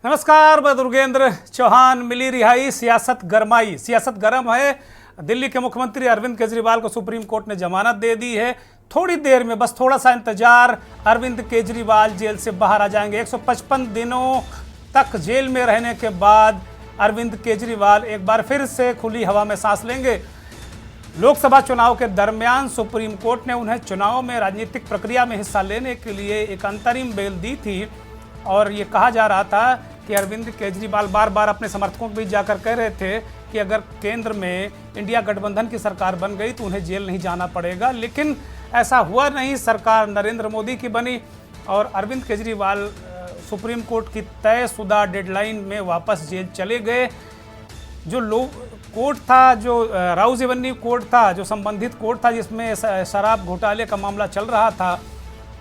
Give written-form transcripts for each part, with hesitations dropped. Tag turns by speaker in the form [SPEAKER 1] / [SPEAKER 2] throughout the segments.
[SPEAKER 1] नमस्कार, मैं दुर्गेंद्र चौहान। मिली रिहाई, सियासत गरमाई। सियासत गर्म है। दिल्ली के मुख्यमंत्री अरविंद केजरीवाल को सुप्रीम कोर्ट ने जमानत दे दी है। थोड़ी देर में, बस थोड़ा सा इंतजार, अरविंद केजरीवाल जेल से बाहर आ जाएंगे। 155 दिनों तक जेल में रहने के बाद अरविंद केजरीवाल एक बार फिर से खुली हवा में सांस लेंगे। लोकसभा चुनाव के दरमियान सुप्रीम कोर्ट ने उन्हें चुनाव में राजनीतिक प्रक्रिया में हिस्सा लेने के लिए एक अंतरिम बेल दी थी और ये कहा जा रहा था कि अरविंद केजरीवाल बार बार अपने समर्थकों के बीच जाकर कह रहे थे कि अगर केंद्र में इंडिया गठबंधन की सरकार बन गई तो उन्हें जेल नहीं जाना पड़ेगा, लेकिन ऐसा हुआ नहीं। सरकार नरेंद्र मोदी की बनी और अरविंद केजरीवाल सुप्रीम कोर्ट की तयशुदा डेडलाइन में वापस जेल चले गए। जो कोर्ट था, जो राउज एवेन्यू कोर्ट था, जो संबंधित कोर्ट था जिसमें शराब घोटाले का मामला चल रहा था,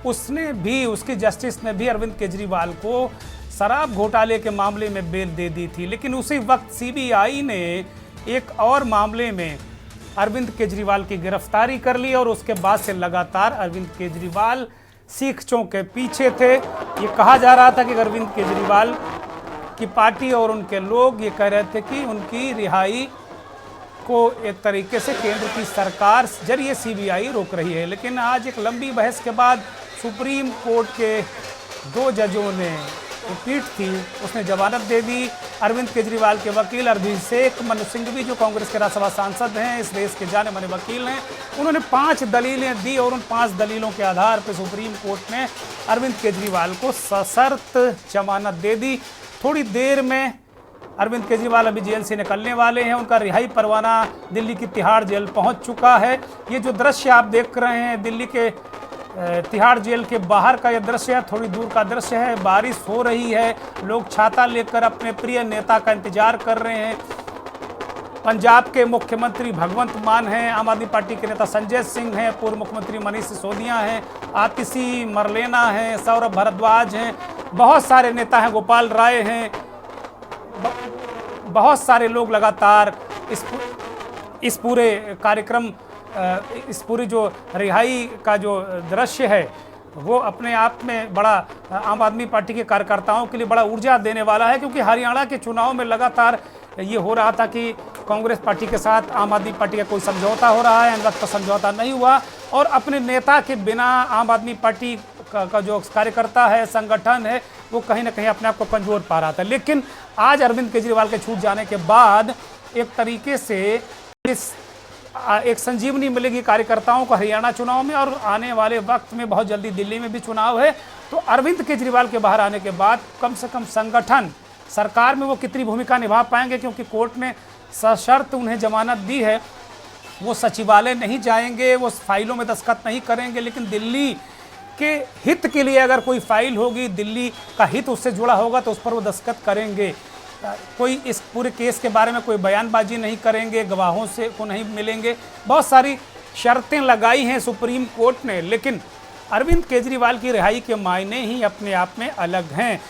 [SPEAKER 1] उसने भी, उसकी जस्टिस ने भी अरविंद केजरीवाल को शराब घोटाले के मामले में बेल दे दी थी। लेकिन उसी वक्त सीबीआई ने एक और मामले में अरविंद केजरीवाल की गिरफ्तारी कर ली और उसके बाद से लगातार अरविंद केजरीवाल सीखचों के पीछे थे। ये कहा जा रहा था कि अरविंद केजरीवाल की पार्टी और उनके लोग ये कह रहे थे कि उनकी रिहाई को एक तरीके से केंद्र की सरकार जरिए सीबीआई रोक रही है। लेकिन आज एक लंबी बहस के बाद सुप्रीम कोर्ट के 2 जजों ने, पीठ थी, उसने जमानत दे दी। अरविंद केजरीवाल के वकील अभिषेक मनु सिंघवी, जो कांग्रेस के राज्यसभा सांसद हैं, इस देश के जाने माने वकील हैं, उन्होंने 5 दलीलें दी और उन 5 दलीलों के आधार पर सुप्रीम कोर्ट ने अरविंद केजरीवाल को सशर्त जमानत दे दी। थोड़ी देर में अरविंद केजरीवाल अभी जेल से निकलने वाले हैं। उनका रिहाई परवाना दिल्ली की तिहाड़ जेल पहुंच चुका है। ये जो दृश्य आप देख रहे हैं दिल्ली के तिहाड़ जेल के बाहर का ये दृश्य है, थोड़ी दूर का दृश्य है। बारिश हो रही है, लोग छाता लेकर अपने प्रिय नेता का इंतजार कर रहे हैं। पंजाब के मुख्यमंत्री भगवंत मान हैं, आम आदमी पार्टी के नेता संजय सिंह हैं, पूर्व मुख्यमंत्री मनीष सिसोदिया हैं, आतिशी मरलेना हैं, सौरभ भारद्वाज हैं, बहुत सारे नेता हैं, गोपाल राय हैं। बहुत सारे लोग लगातार इस पूरे कार्यक्रम, इस पूरी जो रिहाई का जो दृश्य है वो अपने आप में बड़ा आम आदमी पार्टी के कार्यकर्ताओं के लिए बड़ा ऊर्जा देने वाला है, क्योंकि हरियाणा के चुनाव में लगातार ये हो रहा था कि कांग्रेस पार्टी के साथ आम आदमी पार्टी का कोई समझौता हो रहा है, इन वक्त समझौता नहीं हुआ और अपने नेता के बिना आम आदमी पार्टी का जो कार्यकर्ता है, संगठन है, वो कहीं ना कहीं अपने आप को कमजोर पा रहा था। लेकिन आज अरविंद केजरीवाल के छूट जाने के बाद एक तरीके से एक संजीवनी मिलेगी कार्यकर्ताओं को हरियाणा चुनाव में, और आने वाले वक्त में बहुत जल्दी दिल्ली में भी चुनाव है। तो अरविंद केजरीवाल के बाहर आने के बाद कम से कम संगठन, सरकार में वो कितनी भूमिका निभा पाएंगे, क्योंकि कोर्ट ने सशर्त उन्हें जमानत दी है। वो सचिवालय नहीं जाएंगे, वो फाइलों में दस्तखत नहीं करेंगे, लेकिन दिल्ली के हित के लिए अगर कोई फाइल होगी, दिल्ली का हित उससे जुड़ा होगा तो उस पर वो दस्तखत करेंगे। कोई इस पूरे केस के बारे में कोई बयानबाजी नहीं करेंगे, गवाहों से को नहीं मिलेंगे। बहुत सारी शर्तें लगाई हैं सुप्रीम कोर्ट ने, लेकिन अरविंद केजरीवाल की रिहाई के मायने ही अपने आप में अलग हैं।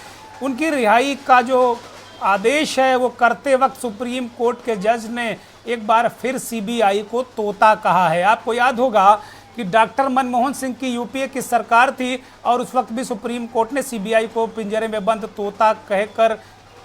[SPEAKER 1] उनकी रिहाई का जो आदेश है वो करते वक्त सुप्रीम कोर्ट के जज ने एक बार फिर सीबीआई को तोता कहा है। आपको याद होगा कि डॉक्टर मनमोहन सिंह की यूपीए की सरकार थी और उस वक्त भी सुप्रीम कोर्ट ने सीबीआई को पिंजरे में बंद तोता कहकर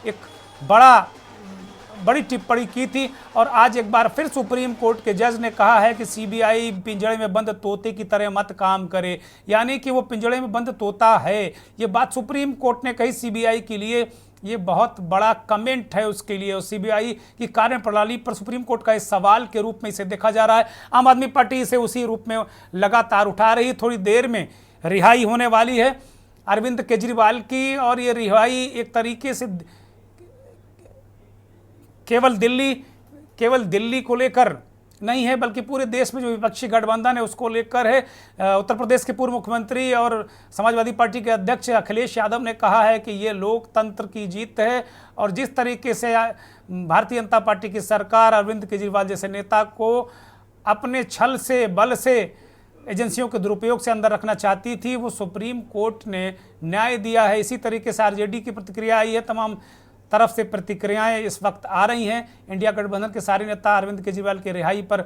[SPEAKER 1] एक बड़ी टिप्पणी की थी। और आज एक बार फिर सुप्रीम कोर्ट के जज ने कहा है कि सीबीआई पिंजरे में बंद तोते की तरह मत काम करे, यानी कि वो पिंजरे में बंद तोता है। ये बात सुप्रीम कोर्ट ने कही सीबीआई के लिए, ये बहुत बड़ा कमेंट है उसके लिए। और सीबीआई की कार्यप्रणाली पर सुप्रीम कोर्ट का इस सवाल के रूप में इसे देखा जा रहा है। आम आदमी पार्टी इसे उसी रूप में लगातार उठा रही। थोड़ी देर में रिहाई होने वाली है अरविंद केजरीवाल की, और ये रिहाई एक तरीके से केवल दिल्ली को लेकर नहीं है, बल्कि पूरे देश में जो विपक्षी गठबंधन है उसको लेकर है। उत्तर प्रदेश के पूर्व मुख्यमंत्री और समाजवादी पार्टी के अध्यक्ष अखिलेश यादव ने कहा है कि ये लोकतंत्र की जीत है, और जिस तरीके से भारतीय जनता पार्टी की सरकार अरविंद केजरीवाल जैसे नेता को अपने छल से, बल से, एजेंसियों के दुरुपयोग से अंदर रखना चाहती थी, वो सुप्रीम कोर्ट ने न्याय दिया है। इसी तरीके से आरजेडी की प्रतिक्रिया आई है, तमाम तरफ से प्रतिक्रियाएं इस वक्त आ रही हैं। इंडिया गठबंधन के सारे नेता अरविंद केजरीवाल की रिहाई पर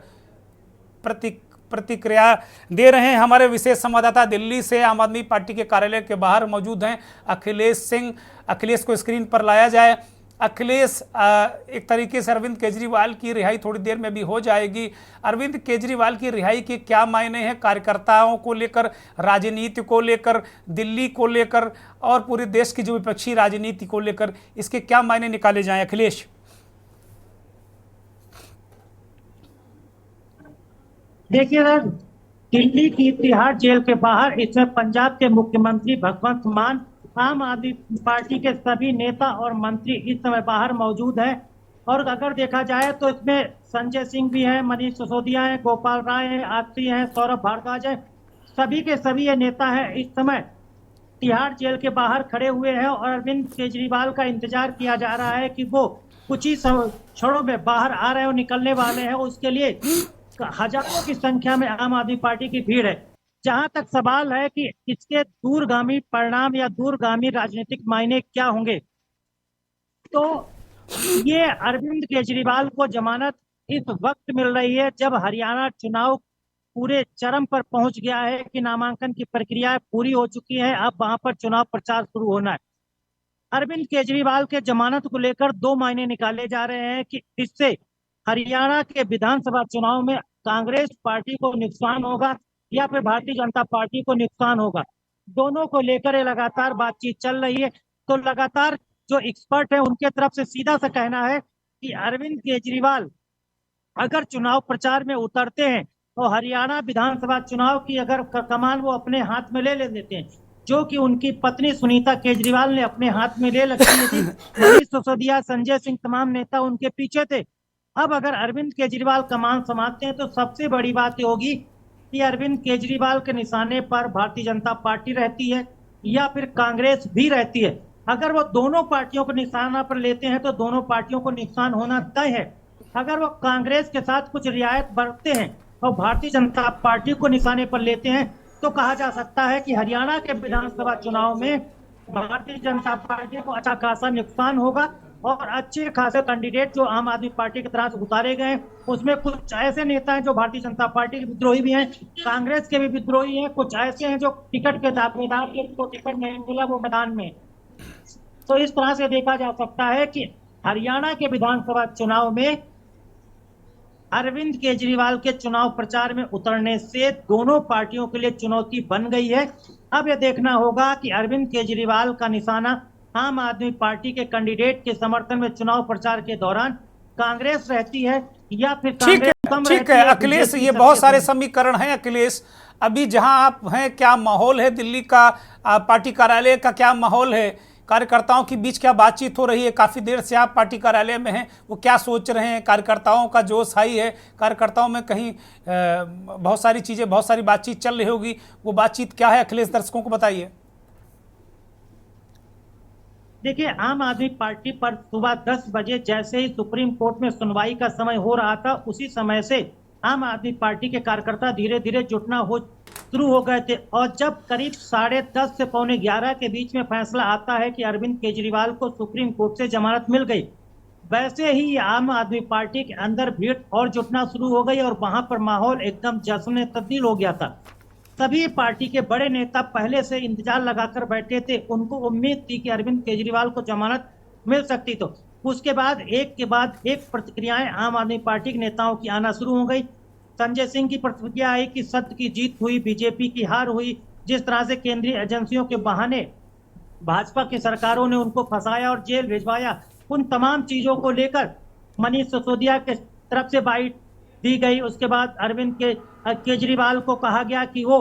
[SPEAKER 1] प्रतिक्रिया दे रहे हैं। हमारे विशेष संवाददाता दिल्ली से आम आदमी पार्टी के कार्यालय के बाहर मौजूद हैं अखिलेश सिंह। अखिलेश को स्क्रीन पर लाया जाए। अखिलेश, एक तरीके से अरविंद केजरीवाल की रिहाई थोड़ी देर में भी हो जाएगी। अरविंद केजरीवाल की रिहाई के क्या मायने हैं कार्यकर्ताओं को लेकर, राजनीति को लेकर, दिल्ली को लेकर और पूरे देश की जो विपक्षी राजनीति को लेकर, इसके क्या मायने निकाले जाएं अखिलेश?
[SPEAKER 2] देखिए सर, दिल्ली की तिहाड़ जेल के बाहर इस समय पंजाब के मुख्यमंत्री भगवंत मान, आम आदमी पार्टी के सभी नेता और मंत्री इस समय बाहर मौजूद हैं। और अगर देखा जाए तो इसमें संजय सिंह भी हैं, मनीष सिसोदिया हैं, गोपाल राय हैं, आत्री हैं, सौरभ भारद्वाज हैं, सभी के सभी ये नेता हैं इस समय तिहाड़ जेल के बाहर खड़े हुए हैं। और अरविंद केजरीवाल का इंतजार किया जा रहा है कि वो कुछ ही क्षणों में बाहर आ रहे हैं और निकलने वाले हैं। उसके लिए हजारों की संख्या में आम आदमी पार्टी की भीड़ है। जहां तक सवाल है कि इसके दूरगामी परिणाम या दूरगामी राजनीतिक मायने क्या होंगे, तो ये अरविंद केजरीवाल को जमानत इस वक्त मिल रही है जब हरियाणा चुनाव पूरे चरम पर पहुंच गया है कि नामांकन की प्रक्रिया पूरी हो चुकी है। अब वहां पर चुनाव प्रचार शुरू होना है। अरविंद केजरीवाल के जमानत को लेकर दो मायने निकाले जा रहे हैं कि इससे हरियाणा के विधानसभा चुनाव में कांग्रेस पार्टी को नुकसान होगा या फिर भारतीय जनता पार्टी को नुकसान होगा। दोनों को लेकर लगातार बातचीत चल रही है। तो लगातार जो एक्सपर्ट है उनके तरफ से सीधा सा कहना है कि अरविंद केजरीवाल अगर चुनाव प्रचार में उतरते हैं तो हरियाणा विधानसभा चुनाव की अगर कमान वो अपने हाथ में ले लेते हैं, जो कि उनकी पत्नी सुनीता केजरीवाल ने अपने हाथ में ले रखी थी। मनीष सिसोदिया, संजय सिंह, तमाम नेता उनके पीछे थे। अब अगर अरविंद केजरीवाल कमान संभालते हैं तो सबसे बड़ी बात होगी कि अरविंद केजरीवाल के निशाने पर भारतीय जनता पार्टी रहती है या फिर कांग्रेस भी रहती है। अगर वो दोनों पार्टियों को निशाना पर लेते हैं तो दोनों पार्टियों को नुकसान होना तय है। अगर वो कांग्रेस के साथ कुछ रियायत बरतते हैं और भारतीय जनता पार्टी को निशाने पर लेते हैं तो कहा जा सकता है कि हरियाणा के विधानसभा चुनाव में भारतीय जनता पार्टी को अच्छा खासा नुकसान होगा। और अच्छे खासे कैंडिडेट जो आम आदमी पार्टी की तरफ से उतारे गए, उसमें कुछ ऐसे नेता हैं जो भारतीय जनता पार्टी के विद्रोही भी हैं, कांग्रेस के भी विद्रोही हैं, कुछ ऐसे हैं जो टिकट के दावेदार को टिकट नहीं मिला वो मैदान में। तो इस तरह से देखा जा सकता है कि हरियाणा के विधानसभा चुनाव में अरविंद केजरीवाल के चुनाव प्रचार में उतरने से दोनों पार्टियों के लिए चुनौती बन गई है। अब यह देखना होगा कि अरविंद केजरीवाल का निशाना आम आदमी पार्टी के कैंडिडेट के समर्थन में चुनाव प्रचार के दौरान कांग्रेस रहती है या फिर कांग्रेस कम रहती है।
[SPEAKER 1] ठीक है अखिलेश, ये बहुत सारे समीकरण हैं। अखिलेश, अभी जहां आप हैं क्या माहौल है दिल्ली का, पार्टी कार्यालय का क्या माहौल है, कार्यकर्ताओं के बीच क्या बातचीत हो रही है? काफी देर से आप पार्टी कार्यालय में हैं, वो क्या सोच रहे हैं? कार्यकर्ताओं का जोश हाई है, कार्यकर्ताओं में कहीं बहुत सारी चीजें, बहुत सारी बातचीत चल रही होगी, वो बातचीत क्या है अखिलेश, दर्शकों को बताइए।
[SPEAKER 2] देखिए, आम आदमी पार्टी पर सुबह 10 बजे जैसे ही सुप्रीम कोर्ट में सुनवाई का समय हो रहा था, उसी समय से आम आदमी पार्टी के कार्यकर्ता धीरे धीरे जुटना शुरू हो गए थे। और जब करीब 10:30 से 11:15 के बीच में फैसला आता है कि अरविंद केजरीवाल को सुप्रीम कोर्ट से जमानत मिल गई, वैसे ही आम आदमी पार्टी के अंदर भीड़ और जुटना शुरू हो गई और वहां पर माहौल एकदम जश्न में तब्दील हो गया था। सभी पार्टी के बड़े नेता पहले से इंतजार लगाकर बैठे थे, उनको उम्मीद थी कि अरविंद केजरीवाल को जमानत मिल सकती। तो उसके बाद एक प्रतिक्रियाएं आम आदमी पार्टी के नेताओं की आना शुरू हो गई। संजय सिंह की प्रतिक्रिया आई कि सत्य की जीत हुई, बीजेपी की हार हुई। जिस तरह से केंद्रीय एजेंसियों के बहाने भाजपा की सरकारों ने उनको फंसाया और जेल भिजवाया, उन तमाम चीजों को लेकर मनीष सिसोदिया के तरफ से बाइट दी गई। उसके बाद अरविंद केजरीवाल को कहा गया कि वो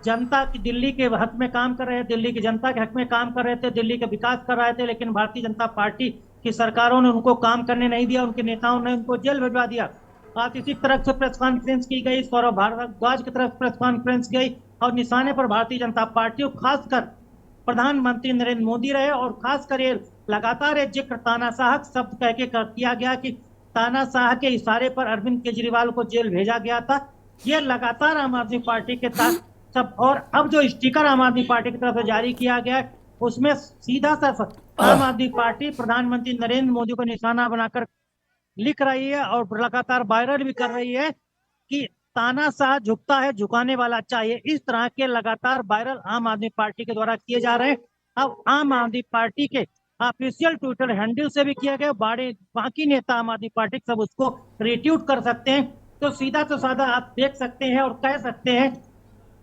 [SPEAKER 2] जनता की, दिल्ली के हक में काम कर रहे थे, दिल्ली की जनता के हक में काम कर रहे थे, दिल्ली का विकास कर रहे थे, लेकिन भारतीय जनता पार्टी की सरकारों ने उनको काम करने नहीं दिया, उनके नेताओं ने उनको जेल भिजवा दिया। आज इसी तरह से प्रेस कॉन्फ्रेंस की गई, सौरभ भारद्वाज की तरफ प्रेस कॉन्फ्रेंस गई और निशाने पर भारतीय जनता पार्टी, खासकर प्रधानमंत्री नरेंद्र मोदी रहे। और खासकर ये लगातार एक जिक्र तानाशाह शब्द कह के किया गया कि तानाशाह के इशारे पर अरविंद केजरीवाल को जेल भेजा गया था। ये लगातार आम आदमी पार्टी के साथ सब। और अब जो स्टिकर आम आदमी पार्टी की तरफ से जारी किया गया है, उसमें सीधा सा आम आदमी पार्टी प्रधानमंत्री नरेंद्र मोदी को निशाना बनाकर लिख रही है और लगातार वायरल भी कर रही है कि तानाशाह झुकता है झुकाने वाला चाहिए, इस तरह के लगातार वायरल आम आदमी पार्टी के द्वारा किए जा रहे हैं। अब आम आदमी पार्टी के ऑफिशियल ट्विटर हैंडल से भी किया गया, बाकी नेता आम आदमी पार्टी सब उसको रिट्वीट कर सकते हैं। तो सीधा तो साधा आप देख सकते हैं और कह सकते हैं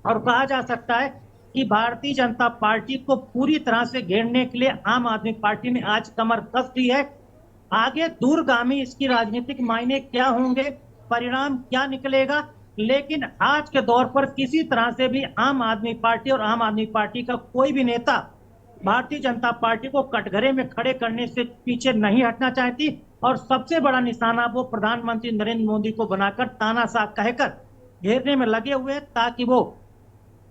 [SPEAKER 2] और कहा जा सकता है कि भारतीय जनता पार्टी को पूरी तरह से घेरने के लिए आम आदमी पार्टी ने आज कमर कस दी है। आगे दूरगामी इसकी राजनीतिक मायने क्या होंगे, परिणाम क्या निकलेगा, लेकिन आज के दौर पर किसी तरह से भी आम आदमी पार्टी और आम आदमी पार्टी का कोई भी नेता भारतीय जनता पार्टी को कटघरे में खड़े करने से पीछे नहीं हटना चाहती और सबसे बड़ा निशाना वो प्रधानमंत्री नरेंद्र मोदी को बनाकर तानाशाह कहकर घेरने में लगे हुए हैं, ताकि वो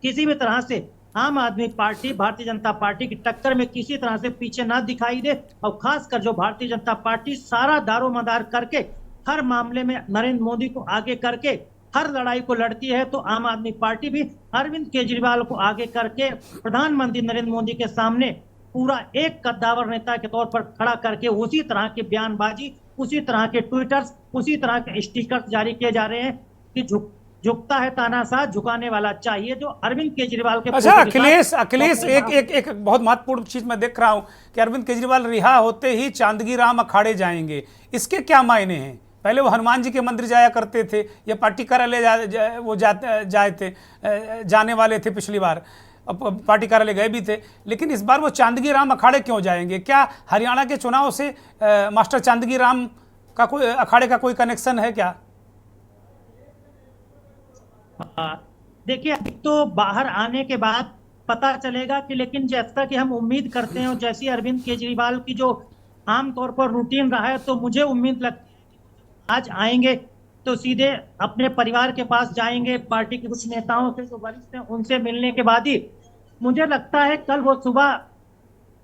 [SPEAKER 2] किसी भी तरह से आम आदमी पार्टी भारतीय जनता पार्टी की टक्कर में किसी तरह से पीछे ना दिखाई दे। और खासकर जो भारतीय जनता पार्टी सारा दारोमदार करके हर मामले में नरेंद्र मोदी को आगे करके हर लड़ाई को लड़ती है, तो आम आदमी पार्टी भी अरविंद केजरीवाल को आगे करके प्रधानमंत्री नरेंद्र मोदी के सामने पूरा एक कद्दावर नेता के तौर पर खड़ा करके उसी तरह की बयानबाजी, उसी तरह के ट्विटर्स, उसी तरह के स्टिकर्स जारी किए जा रहे हैं कि झुकता है तानाशाह झुकाने वाला चाहिए, जो अरविंद केजरीवाल के।
[SPEAKER 1] अच्छा अखिलेश एक बहुत महत्वपूर्ण चीज मैं देख रहा हूं कि अरविंद केजरीवाल रिहा होते ही चांदगी राम अखाड़े जाएंगे, इसके क्या मायने हैं? पहले वो हनुमान जी के मंदिर जाया करते थे, ये पार्टी कार्यालय वो जाने वाले थे पिछली बार, पार्टी कार्यालय गए भी थे, लेकिन इस बार वो चांदगी राम अखाड़े क्यों जाएंगे? क्या हरियाणा के चुनाव से मास्टर चांदगी राम का कोई अखाड़े का कोई कनेक्शन है क्या?
[SPEAKER 2] देखिए अभी तो बाहर आने के बाद पता चलेगा कि, लेकिन जैसा कि हम उम्मीद करते हैं और जैसी अरविंद केजरीवाल की जो आमतौर पर रूटीन रहा है, तो मुझे उम्मीद लगती है आज आएंगे तो सीधे अपने परिवार के पास जाएंगे, पार्टी के कुछ नेताओं से जो वरिष्ठ हैं उनसे मिलने के बाद ही मुझे लगता है कल वो सुबह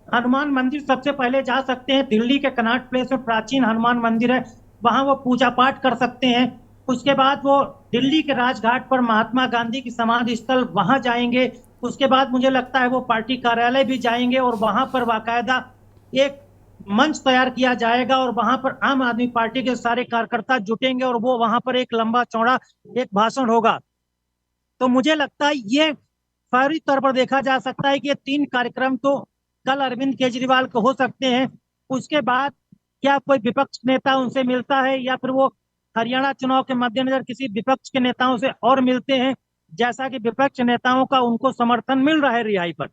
[SPEAKER 2] हनुमान मंदिर सबसे पहले जा सकते हैं। दिल्ली के कनॉट प्लेस में प्राचीन हनुमान मंदिर है, वहां वो पूजा पाठ कर सकते हैं। उसके बाद वो दिल्ली के राजघाट पर महात्मा गांधी की समाधि स्थल वहां जाएंगे। उसके बाद मुझे लगता है वो पार्टी कार्यालय भी जाएंगे और वहां पर बाकायदा एक मंच तैयार किया जाएगा और वहां पर आम आदमी पार्टी के सारे कार्यकर्ता जुटेंगे और वो वहां पर एक लंबा चौड़ा एक भाषण होगा। तो मुझे लगता है ये फौरी तौर पर देखा जा सकता है कि ये 3 कार्यक्रम तो कल अरविंद केजरीवाल को हो सकते हैं। उसके बाद क्या कोई विपक्ष नेता उनसे मिलता है या फिर वो हरियाणा चुनाव के मद्देनजर किसी विपक्ष के नेताओं से और मिलते हैं, जैसा कि विपक्ष नेताओं का उनको समर्थन मिल रहा है रिहाई पर।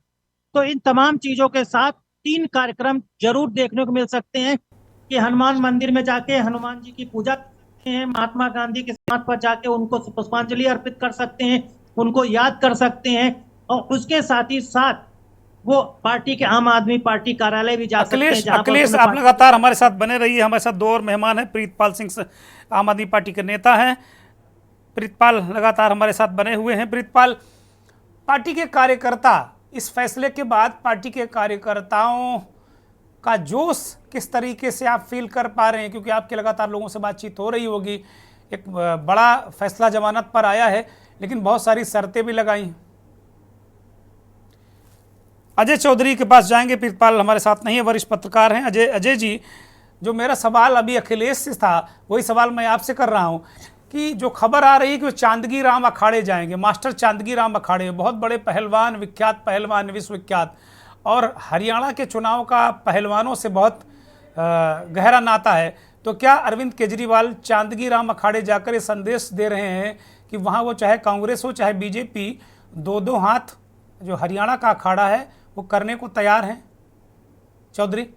[SPEAKER 2] तो इन तमाम चीजों के साथ 3 कार्यक्रम जरूर देखने को मिल सकते हैं कि हनुमान मंदिर में जाके हनुमान जी की पूजा करते हैं, महात्मा गांधी के समाधि पर जाके उनको पुष्पांजलि अर्पित कर सकते हैं, उनको याद कर सकते हैं, और उसके साथ ही साथ वो पार्टी के आम आदमी पार्टी कार्यालय भी जा सकते हैं।
[SPEAKER 1] अखिलेश आप लगातार हमारे साथ बने रहिए। हमारे साथ 2 और मेहमान हैं, प्रीतपाल सिंह आम आदमी पार्टी के नेता हैं। प्रीतपाल लगातार हमारे साथ बने हुए हैं। प्रीतपाल, पार्टी के कार्यकर्ता इस फैसले के बाद पार्टी के कार्यकर्ताओं का जोश किस तरीके से आप फील कर पा रहे हैं? क्योंकि आपके लगातार लोगों से बातचीत हो रही होगी, एक बड़ा फैसला जमानत पर आया है, लेकिन बहुत सारी शर्तें भी लगाई हैं। अजय चौधरी के पास जाएंगे। प्रीतपाल हमारे साथ नहीं है, वरिष्ठ पत्रकार हैं। अजय जी, जो मेरा सवाल अभी अखिलेश से था वही सवाल मैं आपसे कर रहा हूं कि जो खबर आ रही है कि वो चांदगी राम अखाड़े जाएंगे, मास्टर चांदगी राम अखाड़े, बहुत बड़े पहलवान, विख्यात पहलवान, विश्वविख्यात, और हरियाणा के चुनाव का पहलवानों से बहुत गहरा नाता है। तो क्या अरविंद केजरीवाल चांदगी राम अखाड़े जाकर ये संदेश दे रहे हैं कि वहाँ वो चाहे कांग्रेस हो चाहे बीजेपी, 2-2 हाथ जो हरियाणा का अखाड़ा है वो करने को तैयार हैं? चौधरी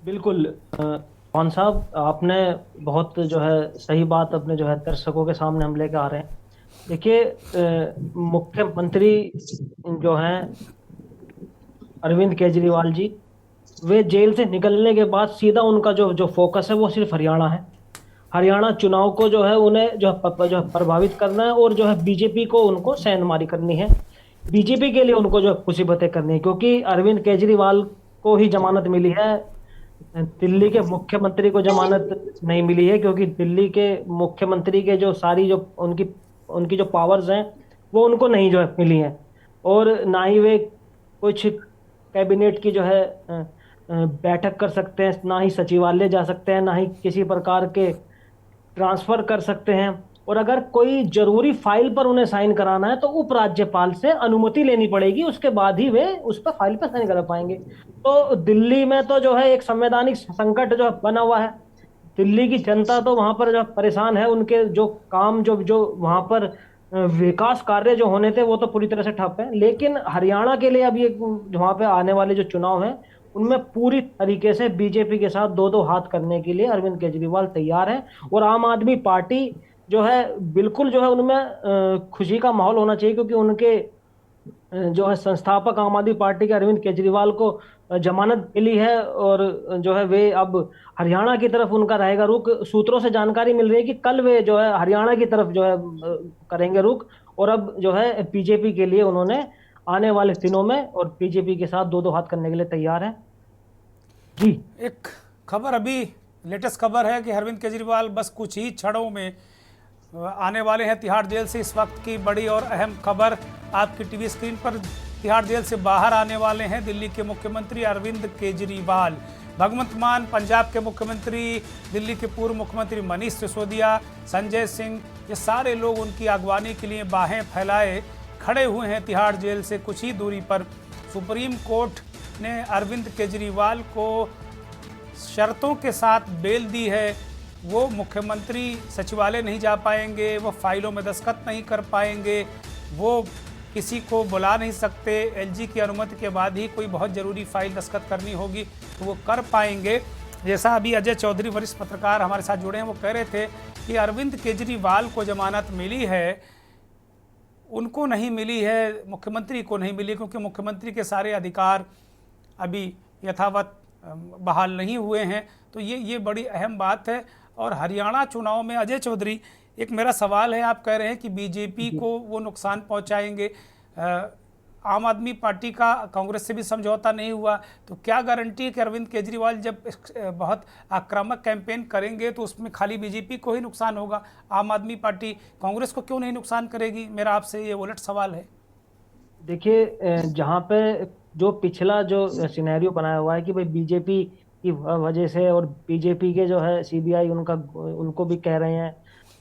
[SPEAKER 3] बिल्कुल कौन साहब, आपने बहुत जो है सही बात अपने जो है दर्शकों के सामने हम लेकर आ रहे हैं। देखिए मुख्यमंत्री जो हैं अरविंद केजरीवाल जी, वे जेल से निकलने के बाद सीधा उनका जो फोकस है वो सिर्फ हरियाणा है। हरियाणा चुनाव को जो है उन्हें जो प्रभावित करना है और जो है बीजेपी को उनको सेंधमारी करनी है, बीजेपी के लिए उनको जो मुसीबतें करनी है, क्योंकि अरविंद केजरीवाल को ही जमानत मिली है, दिल्ली के मुख्यमंत्री को जमानत नहीं मिली है, क्योंकि दिल्ली के मुख्यमंत्री के जो सारी जो उनकी जो पावर्स हैं वो उनको नहीं जो है मिली हैं, और ना ही वे कुछ कैबिनेट की जो है बैठक कर सकते हैं, ना ही सचिवालय जा सकते हैं, ना ही किसी प्रकार के ट्रांसफर कर सकते हैं। और अगर कोई जरूरी फाइल पर उन्हें साइन कराना है तो उपराज्यपाल से अनुमति लेनी पड़ेगी, उसके बाद ही वे उस पर फाइल पर साइन करा पाएंगे। तो दिल्ली में तो जो है एक संवैधानिक संकट जो बना हुआ है। दिल्ली की जनता तो वहां पर जो परेशान है, उनके जो काम जो जो वहां पर विकास कार्य जो होने थे वो तो पूरी तरह से ठप है। लेकिन हरियाणा के लिए अब ये वहां पे आने वाले जो चुनाव हैं उनमें पूरी तरीके से बीजेपी के साथ दो दो हाथ करने के लिए अरविंद केजरीवाल तैयार है। और आम आदमी पार्टी जो है बिल्कुल जो है उनमें खुशी का माहौल होना चाहिए, क्योंकि उनके जो है संस्थापक आम आदमी पार्टी के अरविंद केजरीवाल को जमानत मिली है और जो है वे अब हरियाणा की तरफ उनका रहेगा रुख। सूत्रों से जानकारी मिल रही है कि कल वे जो है हरियाणा की तरफ जो है करेंगे रुख। और अब जो है बीजेपी के लिए उन्होंने आने वाले दिनों में और बीजेपी के साथ दो दो हाथ करने के लिए तैयार है जी।
[SPEAKER 1] एक खबर अभी लेटेस्ट खबर है कि अरविंद केजरीवाल बस कुछ ही क्षणों में आने वाले हैं तिहाड़ जेल से। इस वक्त की बड़ी और अहम खबर आपकी टीवी स्क्रीन पर। तिहाड़ जेल से बाहर आने वाले हैं दिल्ली के मुख्यमंत्री अरविंद केजरीवाल। भगवंत मान पंजाब के मुख्यमंत्री, दिल्ली के पूर्व मुख्यमंत्री मनीष सिसोदिया, संजय सिंह, ये सारे लोग उनकी अगवानी के लिए बाहें फैलाए खड़े हुए हैं तिहाड़ जेल से कुछ ही दूरी पर। सुप्रीम कोर्ट ने अरविंद केजरीवाल को शर्तों के साथ बेल दी है। वो मुख्यमंत्री सचिवालय नहीं जा पाएंगे, वो फाइलों में दस्तखत नहीं कर पाएंगे, वो किसी को बुला नहीं सकते। एलजी की अनुमति के बाद ही कोई बहुत ज़रूरी फाइल दस्तखत करनी होगी तो वो कर पाएंगे। जैसा अभी अजय चौधरी वरिष्ठ पत्रकार हमारे साथ जुड़े हैं, वो कह रहे थे कि अरविंद केजरीवाल को जमानत मिली है, उनको नहीं मिली है, मुख्यमंत्री को नहीं मिली, क्योंकि मुख्यमंत्री के सारे अधिकार अभी यथावत बहाल नहीं हुए हैं। तो ये बड़ी अहम बात है। और हरियाणा चुनाव में अजय चौधरी, एक मेरा सवाल है, आप कह रहे हैं कि बीजेपी को वो नुकसान पहुंचाएंगे, आम आदमी पार्टी का कांग्रेस से भी समझौता नहीं हुआ, तो क्या गारंटी है कि अरविंद केजरीवाल जब बहुत आक्रामक कैंपेन करेंगे तो उसमें खाली बीजेपी को ही नुकसान होगा, आम आदमी पार्टी कांग्रेस को क्यों नहीं नुकसान करेगी? मेरा आपसे ये उलट सवाल है।
[SPEAKER 3] देखिए, जहाँ पे जो पिछला जो सिनेरियो बनाया हुआ है कि भाई बीजेपी की वजह से, और बीजेपी के जो है सीबीआई उनको भी कह रहे हैं,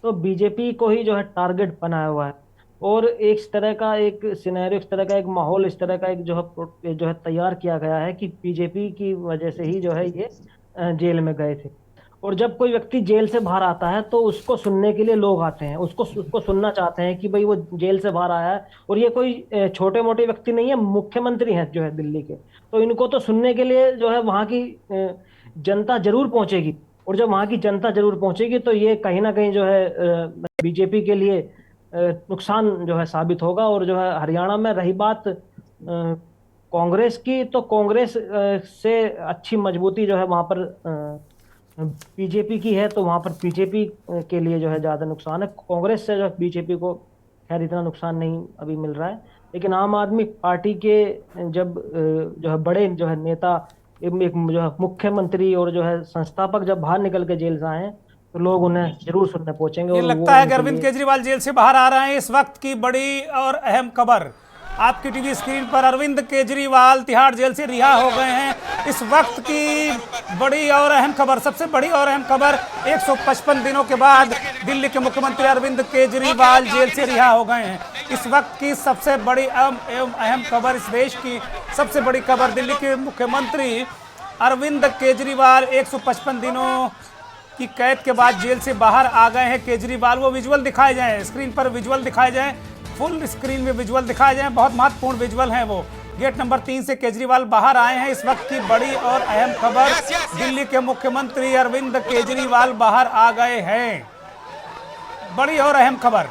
[SPEAKER 3] तो बीजेपी को ही जो है टारगेट बनाया हुआ है। और इस तरह का एक सिनेरियो, इस तरह का एक माहौल, इस तरह का एक जो है तैयार किया गया है कि बीजेपी की वजह से ही जो है ये जेल में गए थे। और जब कोई व्यक्ति जेल से बाहर आता है तो उसको सुनने के लिए लोग आते हैं, उसको सुनना चाहते हैं कि भाई वो जेल से बाहर आया है। और ये कोई छोटे मोटे व्यक्ति नहीं है, मुख्यमंत्री हैं जो है दिल्ली के, तो इनको तो सुनने के लिए जो है वहाँ की जनता जरूर पहुंचेगी। और जब वहाँ की जनता जरूर पहुंचेगी तो ये कहीं ना कहीं जो है बीजेपी के लिए नुकसान जो है साबित होगा। और जो है हरियाणा में रही बात कांग्रेस की, तो कांग्रेस से अच्छी मजबूती जो है वहाँ पर बीजेपी की है, तो वहां पर बीजेपी के लिए जो है ज्यादा नुकसान है। कांग्रेस से जो बीजेपी को खैर इतना नुकसान नहीं अभी मिल रहा है। लेकिन आम आदमी पार्टी के जब जो है बड़े जो है नेता, एक जो है मुख्यमंत्री और जो है संस्थापक जब बाहर निकल के जेल से आए तो लोग उन्हें जरूर सुनने पहुंचेंगे।
[SPEAKER 1] ये लगता है कि अरविंद केजरीवाल जेल से बाहर आ रहे हैं। इस वक्त की बड़ी और अहम खबर आपकी टीवी स्क्रीन पर, अरविंद केजरीवाल तिहाड़ जेल से रिहा हो गए हैं। इस वक्त की बड़ी और अहम खबर, सबसे बड़ी और अहम खबर, 155 दिनों के बाद दिल्ली के मुख्यमंत्री अरविंद केजरीवाल जेल से रिहा हो गए हैं। इस वक्त की सबसे बड़ी एवं अहम खबर, इस देश की सबसे बड़ी खबर, दिल्ली के मुख्यमंत्री अरविंद केजरीवाल 155 दिनों की कैद के बाद जेल से बाहर आ गए हैं। केजरीवाल, वो विजुअल दिखाए जाएं, स्क्रीन पर विजुअल दिखाए जाएं, फुल स्क्रीन में विजुअल दिखाए जाएं, बहुत महत्वपूर्ण विजुअल हैं वो। गेट नंबर 3 से केजरीवाल बाहर आए हैं। इस वक्त की बड़ी और अहम खबर, दिल्ली के मुख्यमंत्री अरविंद केजरीवाल बाहर आ गए हैं। बड़ी और अहम खबर,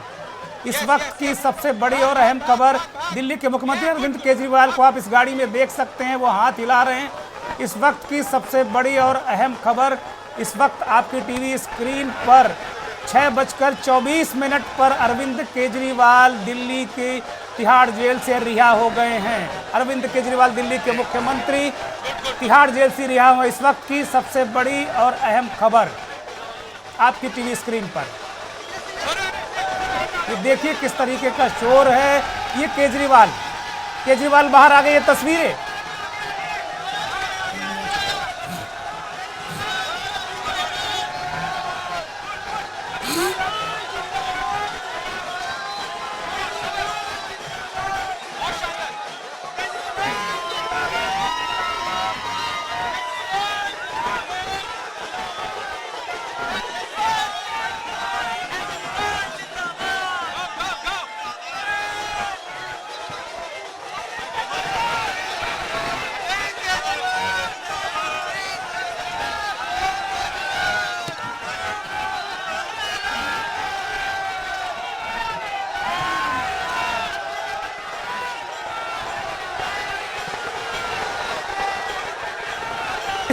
[SPEAKER 1] इस वक्त की सबसे बड़ी और अहम खबर, दिल्ली के मुख्यमंत्री अरविंद केजरीवाल को आप इस गाड़ी में देख सकते हैं, वो हाथ हिला रहे हैं। इस वक्त की सबसे बड़ी और अहम खबर, इस वक्त आपकी टीवी स्क्रीन पर 6:24 पर अरविंद केजरीवाल दिल्ली की तिहाड़ जेल से रिहा हो गए हैं। अरविंद केजरीवाल दिल्ली के मुख्यमंत्री तिहाड़ जेल से रिहा हुए। इस वक्त की सबसे बड़ी और अहम खबर आपकी टीवी स्क्रीन पर, ये देखिए किस तरीके का शोर है। ये केजरीवाल बाहर आ गए, ये तस्वीरें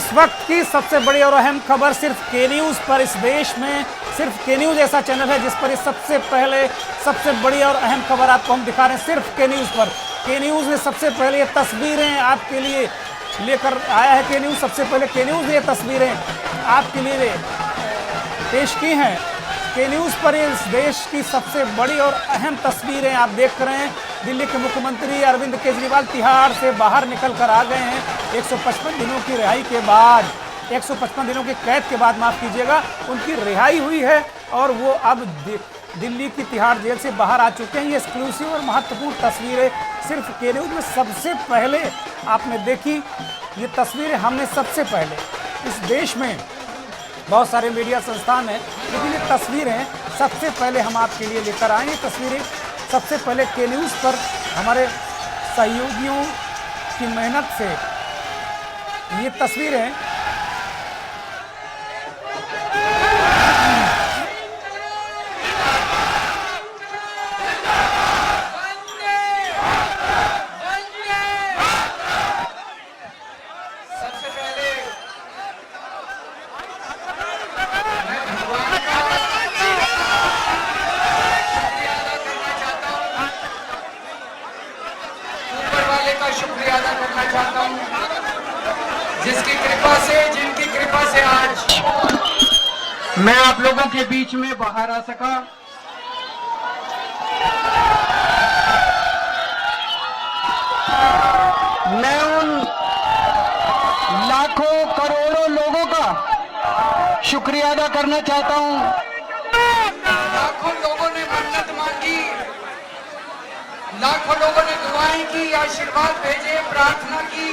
[SPEAKER 1] इस वक्त की सबसे बड़ी और अहम खबर सिर्फ के न्यूज़ पर। इस देश में सिर्फ के न्यूज़ ऐसा चैनल है जिस पर इस सबसे पहले सबसे बड़ी और अहम खबर आपको हम दिखा रहे हैं सिर्फ के न्यूज़ पर। के न्यूज़ ने सबसे पहले ये तस्वीरें आपके लिए लेकर आया है। के न्यूज़ सबसे पहले के न्यूज़ ने ये तस्वीरें आपके लिए पेश की हैं। के न्यूज़ पर इस देश की सबसे बड़ी और अहम तस्वीरें आप देख रहे हैं। दिल्ली के मुख्यमंत्री अरविंद केजरीवाल तिहाड़ से बाहर निकल कर आ गए हैं 155 दिनों की रिहाई के बाद। 155 दिनों की कैद के बाद, माफ़ कीजिएगा, उनकी रिहाई हुई है और वो अब दिल्ली की तिहाड़ जेल से बाहर आ चुके हैं। ये एक्सक्लूसिव और महत्वपूर्ण तस्वीरें सिर्फ के न्यूज़ में सबसे पहले आपने देखी। ये तस्वीरें हमने सबसे पहले, इस देश में बहुत सारे मीडिया संस्थान हैं लेकिन ये तस्वीरें सबसे पहले हम आपके लिए लेकर आए। ये तस्वीरें सबसे पहले के न्यूज़ पर हमारे सहयोगियों की मेहनत से ये तस्वीरें
[SPEAKER 4] शुक्रिया अदा करना चाहता हूं, जिसकी कृपा से, जिनकी कृपा से आज मैं आप लोगों के बीच में बाहर आ सका। मैं उन लाखों करोड़ों लोगों का शुक्रिया अदा करना चाहता हूं। लाखों लोगों ने मन्नत मांगी, लाखों लोगों ने दुआएं की, आशीर्वाद भेजे, प्रार्थना की,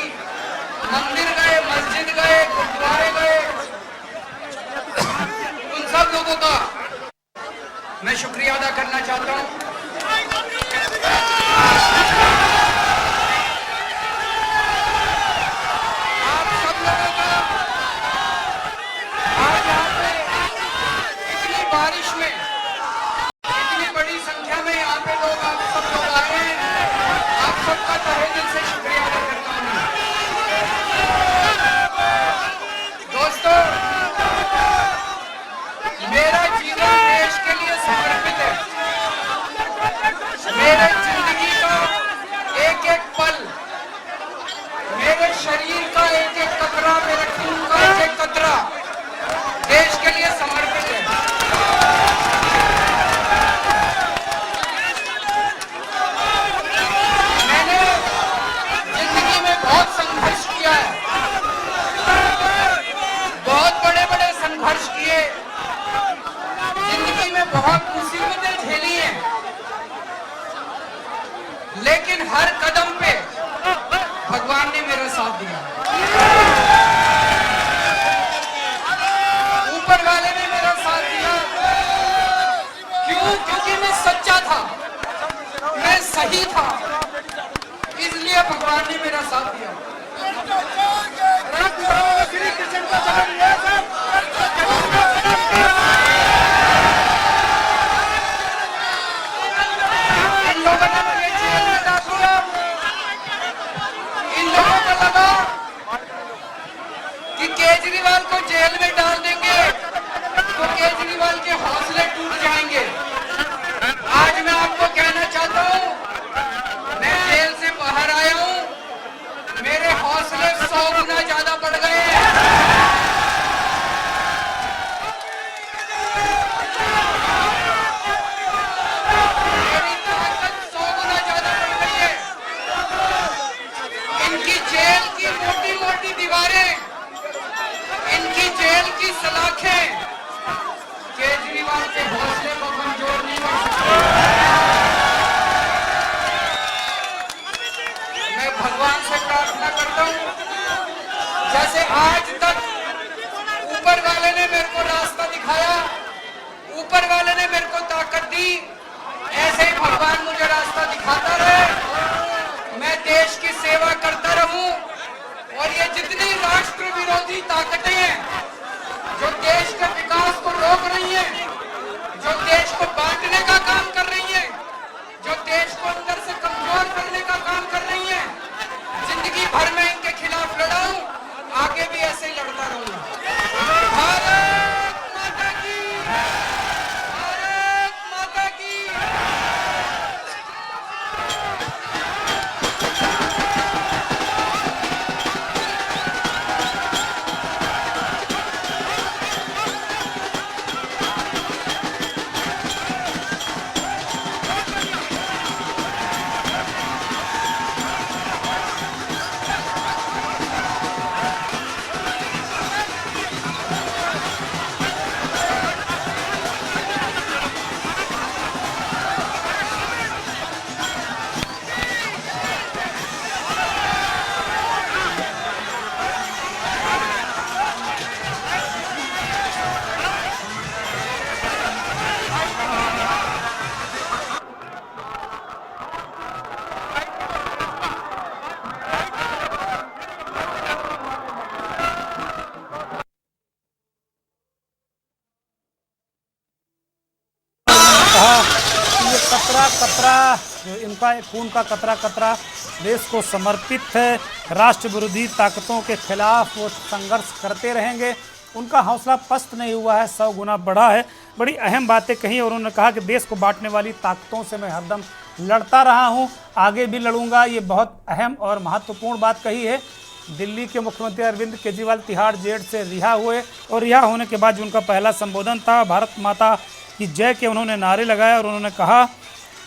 [SPEAKER 4] मंदिर गए, मस्जिद गए, गुरुद्वारे गए। उन सब लोगों का मैं शुक्रिया अदा करना चाहता हूं। आप सब लोगों का आज यहाँ पे इतनी बारिश में, इतनी बड़ी संख्या में यहाँ पे लोग, आप सब लोग आए हैं, आप सबका तहे दिल से शुक्रिया अदा करता हूँ। दोस्तों, मेरा जीवन देश के लिए समर्पित है। मेरे जिंदगी का एक एक पल, मेरे शरीर का एक एक कतरा, मेरे खून का एक एक कतरा देश के लिए समर्पित है। मैंने जिंदगी में बहुत संघर्ष किया है, बहुत बड़े बड़े संघर्ष किए, जिंदगी में बहुत मुसीबतें झेली हैं, लेकिन हर कदम पे भगवान ने मेरा साथ दिया। ऊपर वाले ने मेरा साथ दिया। क्यों? क्योंकि मैं सच्चा था, मैं सही था, इसलिए भगवान ने मेरा साथ दिया। इन लोगों ने मुझे जेल में डाल दिया। इन लोगों को लगा कि केजरीवाल को जेल में डाल देंगे तो केजरीवाल के हौसले टूट जाएंगे। आज मैं आपको कहना चाहता हूं, मैं जेल से बाहर आया हूं, मेरे हौसले 100 गुना ज्यादा बढ़ गए हैं। मेरी ताकत 100 गुना ज्यादा बढ़ गई है। इनकी जेल की मोटी मोटी दीवारें, इनकी जेल की सलाखें केजरीवाल के हौसले को कमजोर नहीं कर सकते। मैं भगवान से प्रार्थना करता हूं, जैसे आज तक ऊपर वाले ने मेरे को रास्ता दिखाया, ऊपर वाले ने मेरे को ताकत दी, ऐसे ही भगवान मुझे रास्ता दिखाता रहे। मैं देश की सेवा करता रहूं और ये जितनी राष्ट्र विरोधी ताकतें हैं जो देश के विकास को रोक रही हैं, जो देश को बांटने का काम कर रही हैं, जो देश को अंदर से कमजोर करने का काम कर रही हैं, जिंदगी भर में इनके खिलाफ लड़ा हूं, आगे भी ऐसे ही लड़ूंगा।
[SPEAKER 1] कतरा, जो इनका खून का कतरा कतरा देश को समर्पित है। राष्ट्र विरोधी ताकतों के खिलाफ वो संघर्ष करते रहेंगे। उनका हौसला पस्त नहीं हुआ है, 100 गुना बढ़ा है। बड़ी अहम बातें कही और उन्होंने कहा कि देश को बांटने वाली ताकतों से मैं हरदम लड़ता रहा हूं, आगे भी लड़ूंगा। ये बहुत अहम और महत्वपूर्ण बात कही है। दिल्ली के मुख्यमंत्री अरविंद केजरीवाल तिहाड़ जेल से रिहा हुए और रिहा होने के बाद जो उनका पहला संबोधन था, भारत माता की जय के उन्होंने नारे लगाए और उन्होंने कहा,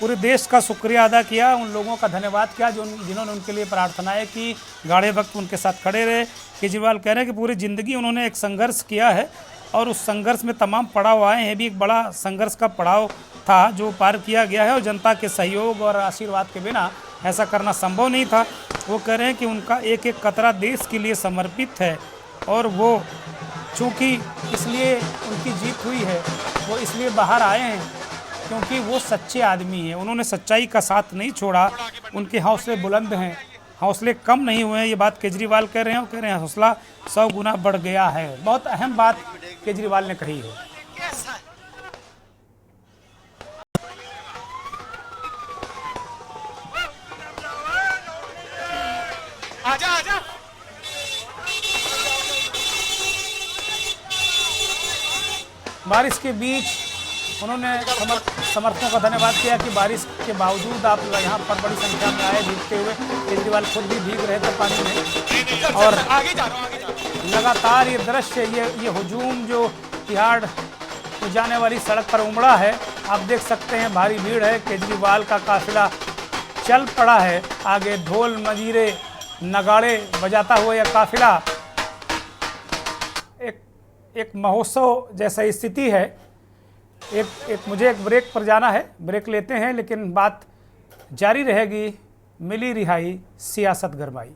[SPEAKER 1] पूरे देश का शुक्रिया अदा किया, उन लोगों का धन्यवाद किया जिन्होंने उनके लिए प्रार्थनाएं की, गाढ़े वक्त उनके साथ खड़े रहे। केजरीवाल कह रहे हैं कि पूरी ज़िंदगी उन्होंने एक संघर्ष किया है और उस संघर्ष में तमाम पड़ाव आए हैं, भी एक बड़ा संघर्ष का पड़ाव था जो पार किया गया है और जनता के सहयोग और आशीर्वाद के बिना ऐसा करना संभव नहीं था। वो कह रहे हैं कि उनका एक एक कतरा देश के लिए समर्पित है और वो चूँकि इसलिए उनकी जीत हुई है, वो इसलिए बाहर आए हैं क्योंकि वो सच्चे आदमी हैं। उन्होंने सच्चाई का साथ नहीं छोड़ा, उनके हौसले बुलंद हैं, हौसले कम नहीं हुए हैं। ये बात केजरीवाल कह रहे हैं, वो कह रहे हैं हौसला 100 गुना बढ़ गया है। बहुत अहम बात केजरीवाल ने कही है।
[SPEAKER 5] आजा आजा।
[SPEAKER 1] बारिश के बीच उन्होंने समर्थकों का धन्यवाद किया कि बारिश के बावजूद आप यहाँ पर बड़ी संख्या में आए भीगते हुए। केजरीवाल खुद भी भीग रहे थे पानी में और लगातार ये दृश्य, ये हुजूम जो तिहाड़ में जाने वाली सड़क पर उमड़ा है, आप देख सकते हैं भारी भीड़ है। केजरीवाल का काफिला चल पड़ा है आगे, ढोल मजीरे नगाड़े बजाता हुआ यह काफिला। एक महोत्सव जैसा स्थिति है। मुझे एक ब्रेक पर जाना है, ब्रेक लेते हैं, लेकिन बात जारी रहेगी। मिली रिहाई, सियासत गरमाई।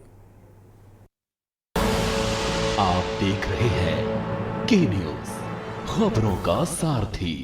[SPEAKER 6] आप देख रहे हैं के न्यूज़, खबरों का सारथी।